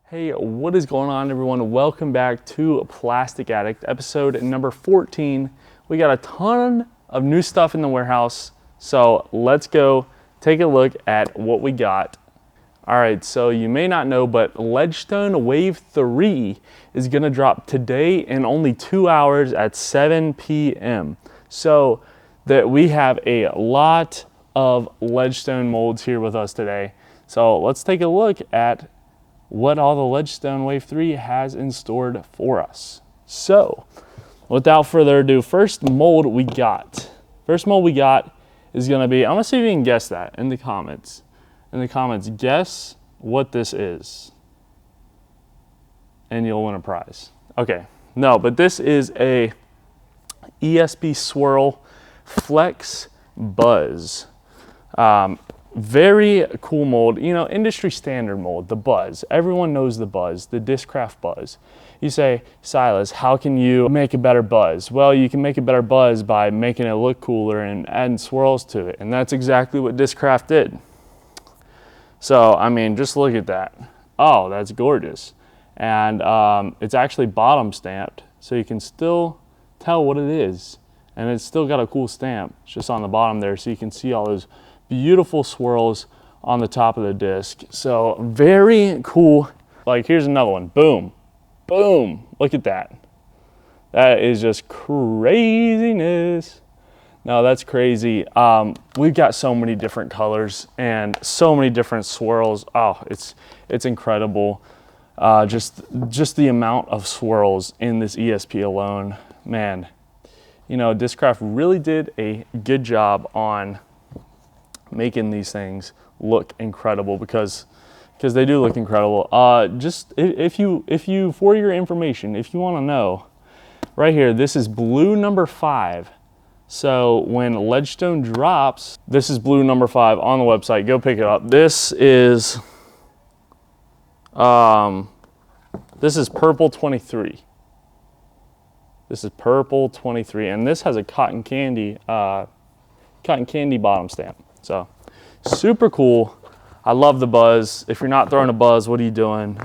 Hey, what is going on, everyone? Welcome back to Plastic Addict, episode number 14. We got a ton of new stuff in the warehouse, so let's go take a look at what we got. All right, so you may not know, but Ledgestone Wave 3 is gonna drop today in only 2 hours at 7 p.m. So that we have a lot of Ledgestone molds here with us today. So let's take a look at what all the Ledgestone Wave 3 has in store for us. So, without further ado, first mold we got is gonna be, I'm gonna see if you can guess that in the comments. Guess what this is, and you'll win a prize. Okay, no, but this is a EZE Swirl Flex Buzz. Very cool mold, you know, industry standard mold, the Buzz. Everyone knows the Buzz, the Discraft Buzz. You say, Silas, how can you make a better Buzz? Well, you can make a better Buzz by making it look cooler and adding swirls to it. And that's exactly what Discraft did. So, I mean, just look at that. Oh, that's gorgeous. And it's actually bottom stamped, so you can still tell what it is. And it's still got a cool stamp. It's just on the bottom there, so you can see all those beautiful swirls on the top of the disc. So very cool. Like, here's another one. Boom, boom. Look at that. That is just craziness. No, that's crazy. We've got so many different colors and so many different swirls. Oh, it's incredible. Just the amount of swirls in this ESP alone, man. You know, Discraft really did a good job on making these things look incredible because they do look incredible. Just if you for your information, if you want to know, right here, this is blue number 5. So when Ledgestone drops, this is blue number 5 on the website. Go pick it up. This is purple 23. This is purple 23, and this has a cotton candy bottom stamp. So super cool. I love the Buzz. If you're not throwing a Buzz, what are you doing?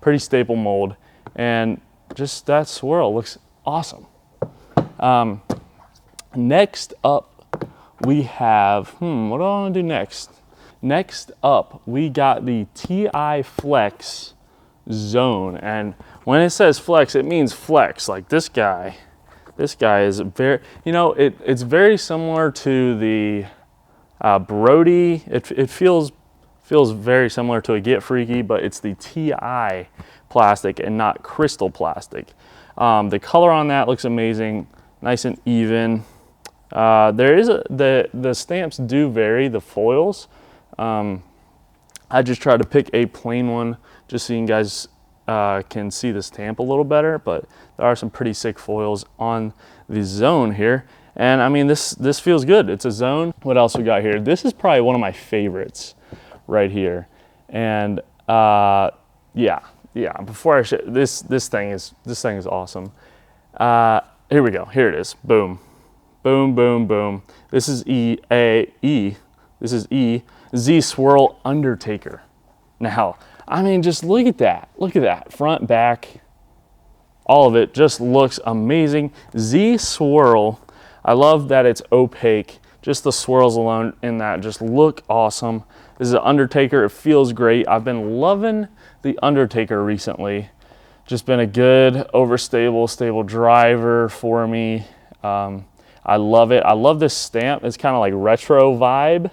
Pretty staple mold, and just that swirl looks awesome. Next up, we have, what do I want to do next? Next up, we got the TI Flex Zone, and when it says flex, it means flex. Like this guy is very, you know, it's very similar to the Brody. It feels very similar to a Get Freaky, but it's the TI plastic and not crystal plastic. The color on that looks amazing, nice and even. The stamps do vary, the foils. I just tried to pick a plain one just so you guys can see the stamp a little better, but there are some pretty sick foils on the Zone here. And I mean, this feels good. It's a Zone. What else we got here? This is probably one of my favorites right here. And yeah. Before I show this thing is awesome. Here we go. Here it is. Boom, boom, boom, boom. This is This is EZE Swirl Undertaker. Now, I mean, just look at that. Look at that. Front, back, all of it just looks amazing. EZE Swirl. I love that it's opaque. Just the swirls alone in that just look awesome. This is an Undertaker. It feels great. I've been loving the Undertaker recently. Just been a good, overstable, stable driver for me. I love it. I love this stamp. It's kind of like retro vibe.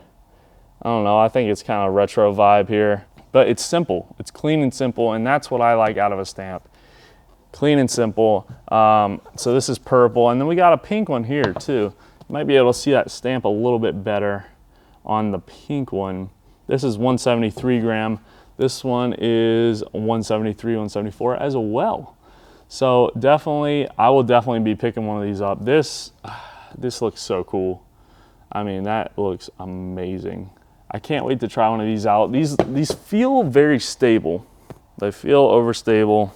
I don't know. I think it's kind of retro vibe here. But it's simple. It's clean and simple, and that's what I like out of a stamp. Clean and simple. So this is purple, and then we got a pink one here too. You might be able to see that stamp a little bit better on the pink one. This is 173 gram. This one is 173, 174 as well. So definitely, I will definitely be picking one of these up. This looks so cool. I mean, that looks amazing. I can't wait to try one of these out. These feel very stable. They feel overstable,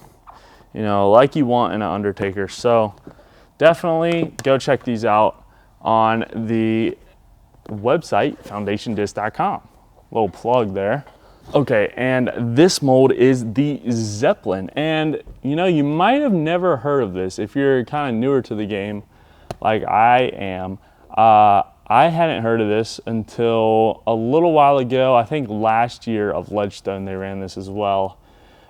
you know, like you want in an Undertaker. So definitely go check these out on the website, foundationdisc.com. Little plug there. Okay, and this mold is the Zeppelin. And you know, you might have never heard of this if you're kind of newer to the game, like I am. I hadn't heard of this until a little while ago. I think last year of Ledgestone they ran this as well.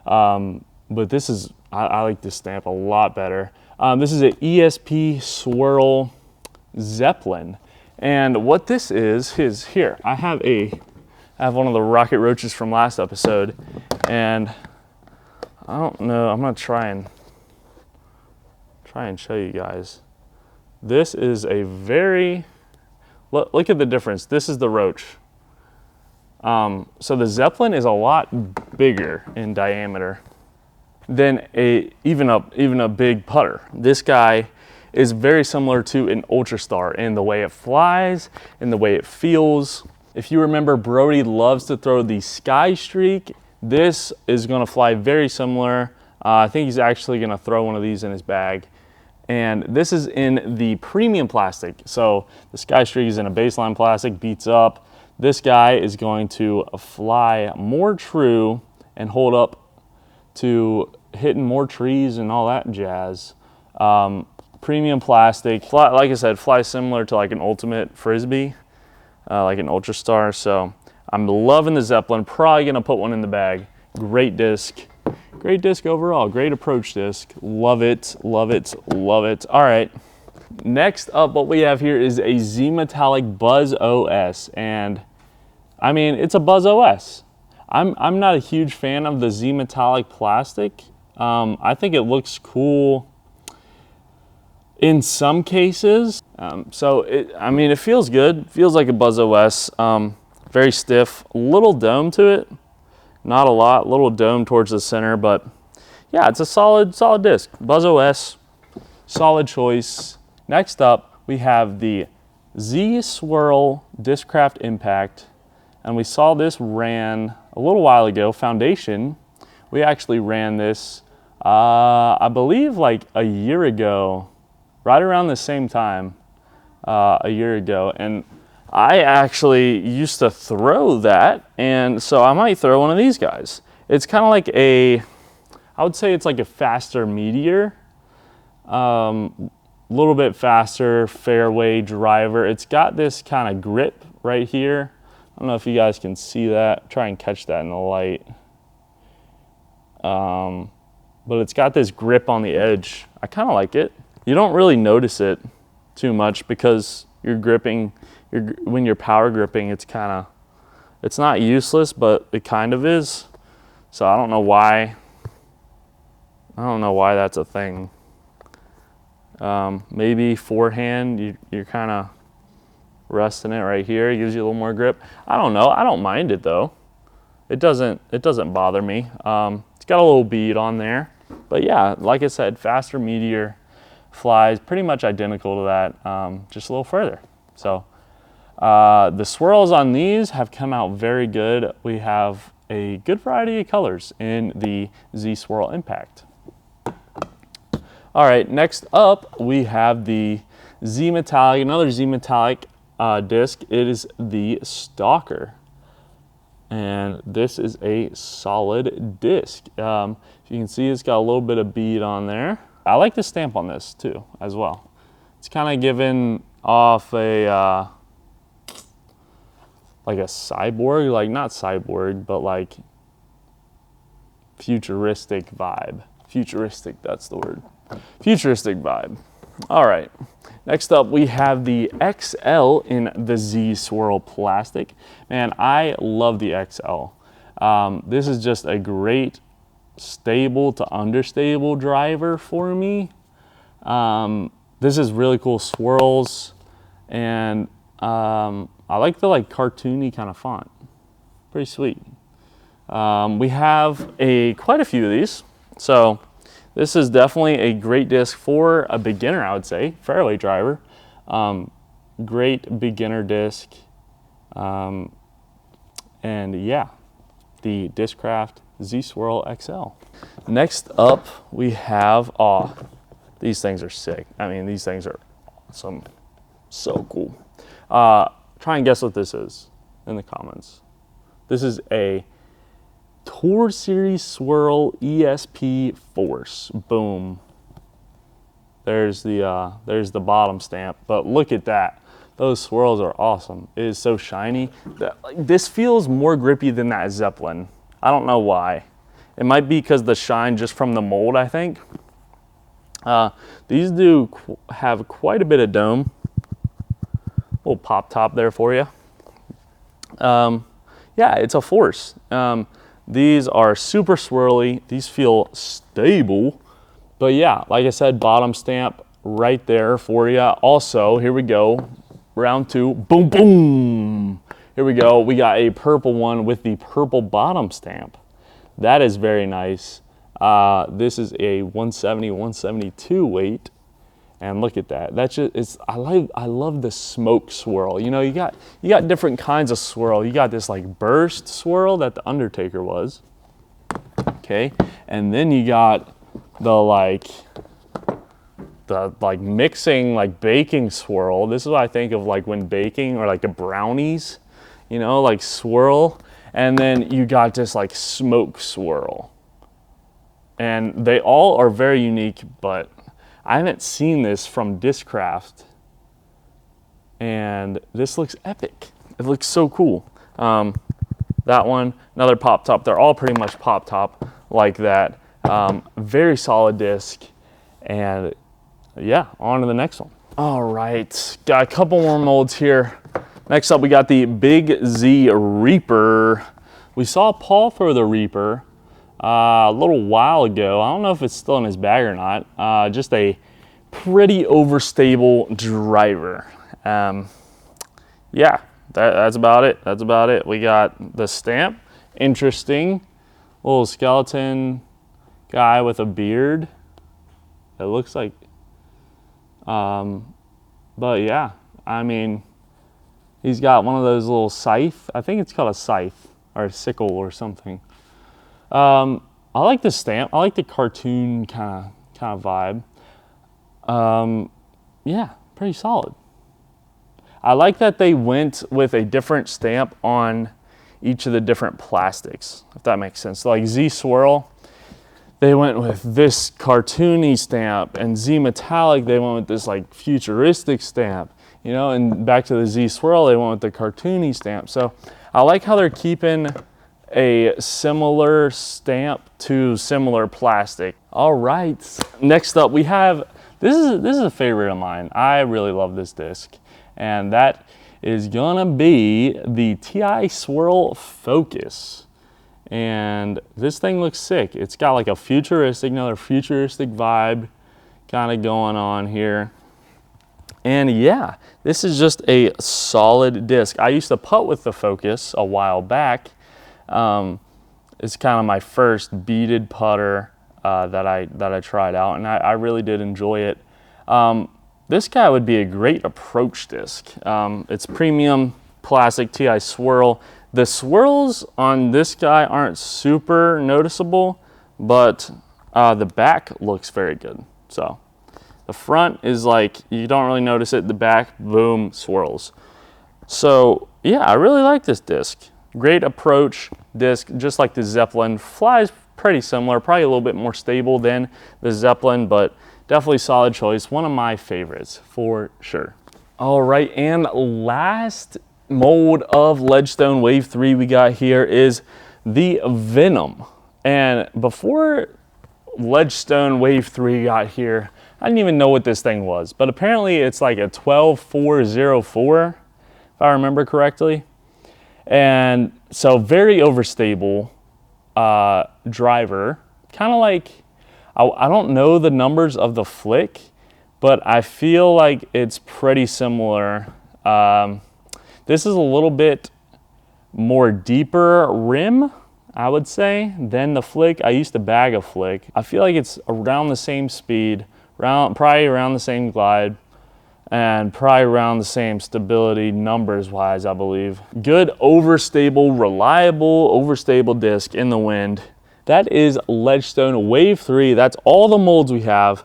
But this is, I like this stamp a lot better. This is an EZE Swirl Zeppelin. And what this is here, I have one of the rocket roaches from last episode, and I don't know, I'm gonna try and show you guys. This is a very, look at the difference. This is the roach. So the Zeppelin is a lot bigger in diameter than even a big putter. This guy is very similar to an Ultra Star in the way it flies, in the way it feels. If you remember, Brody loves to throw the Sky Streak. This is gonna fly very similar. I think he's actually gonna throw one of these in his bag. And this is in the premium plastic. So the Sky Streak is in a baseline plastic, beats up. This guy is going to fly more true and hold up to hitting more trees and all that jazz. Premium plastic, like I said, flies similar to like an Ultimate Frisbee, like an Ultra Star. So I'm loving the Zeppelin, probably gonna put one in the bag. Great disc overall, great approach disc. Love it, love it, love it. All right, next up, what we have here is a EZE Metallic Buzzos, and I mean, it's a Buzzos. I'm not a huge fan of the EZE Metallic plastic. I think it looks cool in some cases. I mean, it feels good. Feels like a Buzzos. Very stiff, little dome to it. Not a lot, little dome towards the center, but yeah, it's a solid disc. Buzzos, solid choice. Next up, we have the EZE Swirl Discraft Impact, and we saw this ran a little while ago. Foundation, we actually ran this, I believe like a year ago, right around the same time, a year ago, and I actually used to throw that, and so I might throw one of these guys. It's kind of like I would say it's like a faster Meteor, a little bit faster fairway driver. It's got this kind of grip right here. I don't know if you guys can see that. Try and catch that in the light. But it's got this grip on the edge. I kind of like it. You don't really notice it too much because you're gripping. When you're power gripping, it's not useless, but it kind of is. So I don't know why that's a thing. Maybe forehand, you're kind of resting it right here. It gives you a little more grip. I don't know. I don't mind it though. It doesn't bother me. It's got a little bead on there, but yeah, like I said, faster Meteor flies pretty much identical to that, just a little further. So. The swirls on these have come out very good. We have a good variety of colors in the EZE Swirl Impact. All right, next up we have the EZE Metallic, another EZE Metallic disc. It is the Stalker, and this is a solid disc. You can see it's got a little bit of bead on there. I like the stamp on this too, as well. It's kind of giving off a like a cyborg, like not cyborg, but like futuristic vibe. Futuristic, that's the word. Futuristic vibe. All right, next up we have the XL in the EZE Swirl Plastic. Man, I love the XL. This is just a great stable to understable driver for me. This is really cool swirls, and I like the cartoony kind of font. Pretty sweet. We have quite a few of these. So this is definitely a great disc for a beginner, I would say, fairway driver. Great beginner disc. And yeah, the Discraft EZE Swirl XL. Next up we have, these things are sick. I mean, these things are awesome. So cool. Try and guess what this is in the comments. This is a Tour Series Swirl ESE Force. Boom. There's the bottom stamp, but look at that. Those swirls are awesome. It is so shiny. This feels more grippy than that Zeppelin. I don't know why. It might be because the shine just from the mold, I think. These do have quite a bit of dome. Little pop top there for you. Yeah, it's a Force. These are super swirly. These feel stable. But yeah, like I said, bottom stamp right there for you. Also, here we go. Round 2. Boom, boom. Here we go. We got a purple one with the purple bottom stamp. That is very nice. This is a 170, 172 weight. And look at that. That's just, I love the smoke swirl. You know, you got different kinds of swirl. You got this like burst swirl that the Undertaker was. Okay. And then you got the mixing, like baking swirl. This is what I think of like when baking, or like the brownies, you know, like swirl. And then you got this like smoke swirl. And they all are very unique, but I haven't seen this from Discraft. And this looks epic. It looks so cool. That one, another pop top. They're all pretty much pop top like that. Very solid disc. And yeah, on to the next one. All right, got a couple more molds here. Next up, we got the big EZE Reaper. We saw Paul throw the Reaper a little while ago. I don't know if it's still in his bag or not. Just a pretty overstable driver. Yeah, that's about it. That's about it. We got the stamp. Interesting. Little skeleton guy with a beard. It looks like, but yeah, I mean, he's got one of those little scythe. I think it's called a scythe or a sickle or something. I like the stamp. I like the cartoon kind of vibe. Yeah, pretty solid. I like that they went with a different stamp on each of the different plastics, if that makes sense. So like EZE Swirl, they went with this cartoony stamp, and EZE Metallic, they went with this like futuristic stamp, you know, and back to the EZE Swirl, they went with the cartoony stamp. So I like how they're keeping a similar stamp to similar plastic. All right, next up we have, this is a favorite of mine. I really love this disc, and that is gonna be the EZE Swirl Focus. And this thing looks sick. It's got like a futuristic, another futuristic vibe kind of going on here. And yeah, this is just a solid disc. I used to putt with the Focus a while back. It's kind of my first beaded putter that I tried out, and I really did enjoy it. This guy would be a great approach disc. It's premium plastic EZE Swirl. The swirls on this guy aren't super noticeable, but the back looks very good. So the front is like, you don't really notice it. The back, boom, swirls. So yeah, I really like this disc. Great approach disc, just like the Zeppelin. Flies pretty similar, probably a little bit more stable than the Zeppelin, but definitely solid choice. One of my favorites for sure. All right, and last mold of Ledgestone Wave 3 we got here is the Venom. And before Ledgestone Wave 3 got here, I didn't even know what this thing was, but apparently it's like a 12404, if I remember correctly. And so very overstable driver, kind of like, I don't know the numbers of the flick, but I feel like it's pretty similar. This is a little bit more deeper rim, I would say, than the flick. I used to bag a flick. I feel like it's around the same speed, probably around the same glide, and probably around the same stability numbers-wise, I believe. Good, overstable, reliable, overstable disc in the wind. That is Ledgestone Wave 3. That's all the molds we have.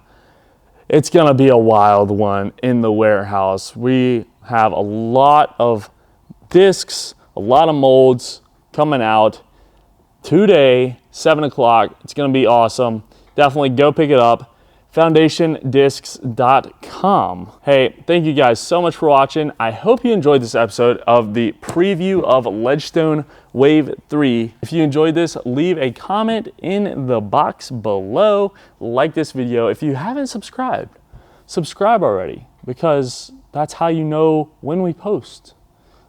It's gonna be a wild one in the warehouse. We have a lot of discs, a lot of molds coming out. today, 7 o'clock. It's going to be awesome. Definitely go pick it up. foundationdiscs.com. Hey, thank you guys so much for watching. I hope you enjoyed this episode of the preview of Ledgestone Wave 3. If you enjoyed this, leave a comment in the box below. Like this video. If you haven't subscribed, subscribe already, because that's how you know when we post.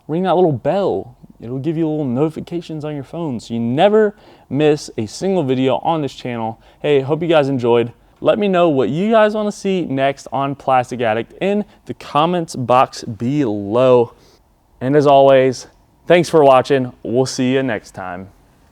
Ring that little bell. It'll give you little notifications on your phone so you never miss a single video on this channel. Hey, hope you guys enjoyed. Let me know what you guys want to see next on Plastic Addict in the comments box below. And as always, thanks for watching. We'll see you next time.